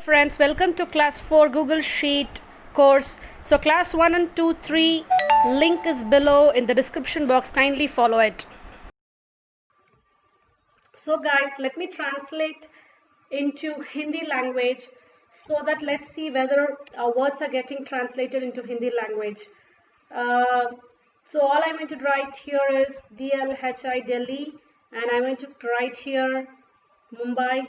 Friends, welcome to class 4 Google Sheet course. So class 1 and 2 3 link is below in the description box, kindly follow it. So guys, let me translate into Hindi language so that let's see whether our words are getting translated into Hindi language. uh, so all I'm going to write here is DLHI Delhi, and I'm going to write here Mumbai.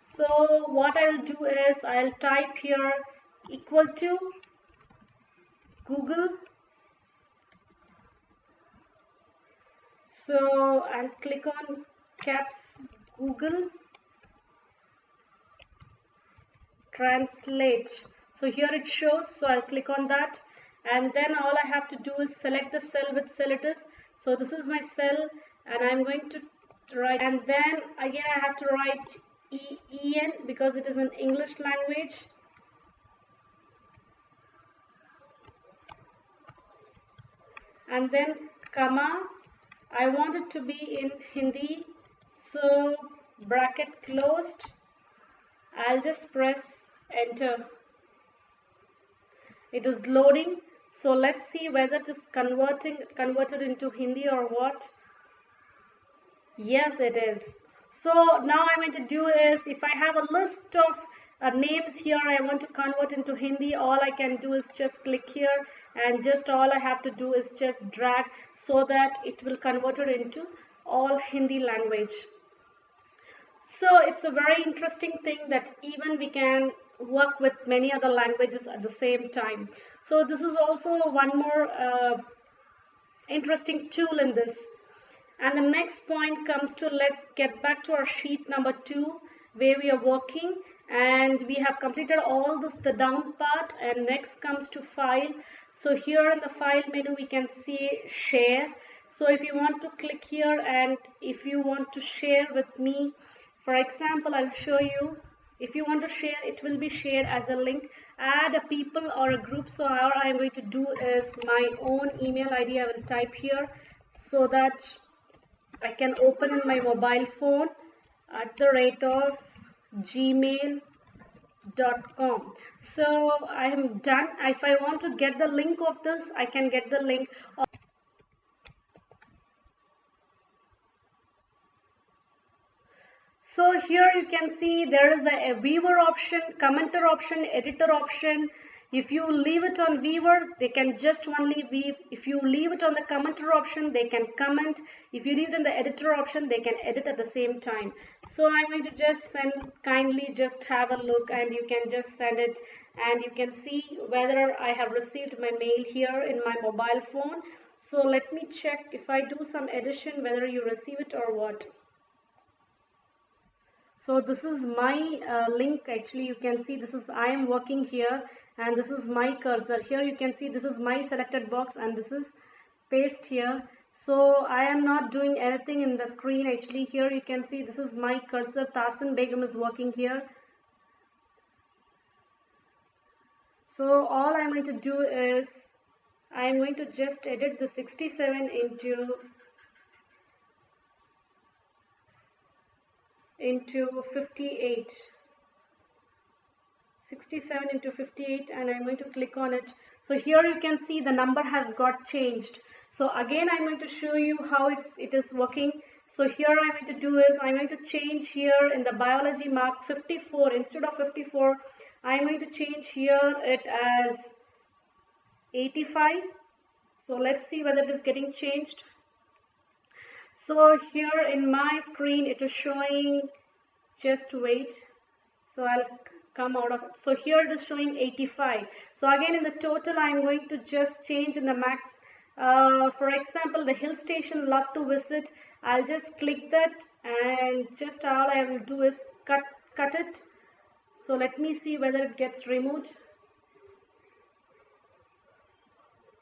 So what I'll do is I'll type here equal to Google. So I'll click on caps Google translate. So here it shows, so I'll click on that, and then all I have to do is select the cell with cell it is. So this is my cell, and I'm going to write, and then again I have to write EN because it is an English language. And then comma, I want it to be in Hindi, so bracket closed. I'll just press enter. It is loading, so let's see whether it is converted into Hindi or what. Yes, it is. So now I'm going to do is, if I have a list of names here I want to convert into Hindi, all I can do is just click here, and just all I have to do is just drag so that it will convert it into all Hindi language. So it's a very interesting thing that even we can work with many other languages at the same time. So this is also one more interesting tool in this. And the next point comes to, let's get back to our sheet number 2 where we are working, and we have completed all this, the down part, and next comes to file. So here in the file menu we can see share. So if you want to click here, and if you want to share with me, for example, I'll show you. If you want to share, it will be shared as a link. Add a people or a group. So all I'm going to do is my own email ID I will type here so that I can open in my mobile phone at the rate of gmail.com. So I am done. If I want to get the link of this, I can get the link. So here you can see there is a viewer option, commenter option, editor option. If you leave it on viewer, they can just only view. If you leave it on the commenter option, they can comment. If you leave it in the editor option, they can edit at the same time. So I'm going to just send, kindly just have a look, and you can just send it, and you can see whether I have received my mail here in my mobile phone. So let me check if I do some addition whether you receive it or what. So this is my link. Actually, you can see this is, I am working here, and this is my cursor. Here you can see this is my selected box, and this is paste here. So I am not doing anything in the screen. Actually, here you can see this is my cursor. Thasin Begum is working here. So all I'm going to do is I'm going to just edit the 67 into 58. 67 into 58, and I'm going to click on it. So here you can see the number has got changed. So again I'm going to show you how it is working. So here I'm going to do is I'm going to change here in the biology mark 54. Instead of 54, I'm going to change here it as 85. So let's see whether it is getting changed. So here in my screen it is showing, just wait, so I'll come out of it. So here it is showing 85. So again in the total I'm going to just change in the max. For example, the hill station love to visit, I'll just click that, and just all I will do is cut it. So let me see whether it gets removed.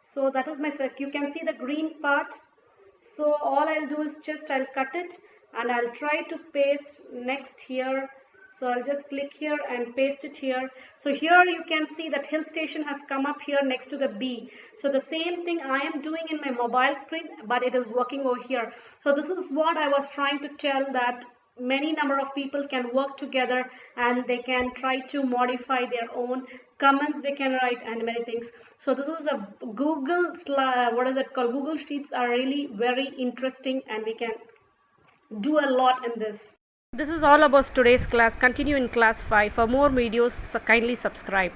So that is my select. You can see the green part. So all I'll do is just I'll cut it, and I'll try to paste next here. So I'll just click here and paste it here. So here you can see that hill station has come up here next to the B. So the same thing I am doing in my mobile screen, but it is working over here. So this is what I was trying to tell, that many number of people can work together and they can try to modify their own comments they can write and many things. So this is a what is it called, Google Sheets are really very interesting and we can do a lot in this. This is all about today's class. Continue in class 5. For more videos kindly subscribe.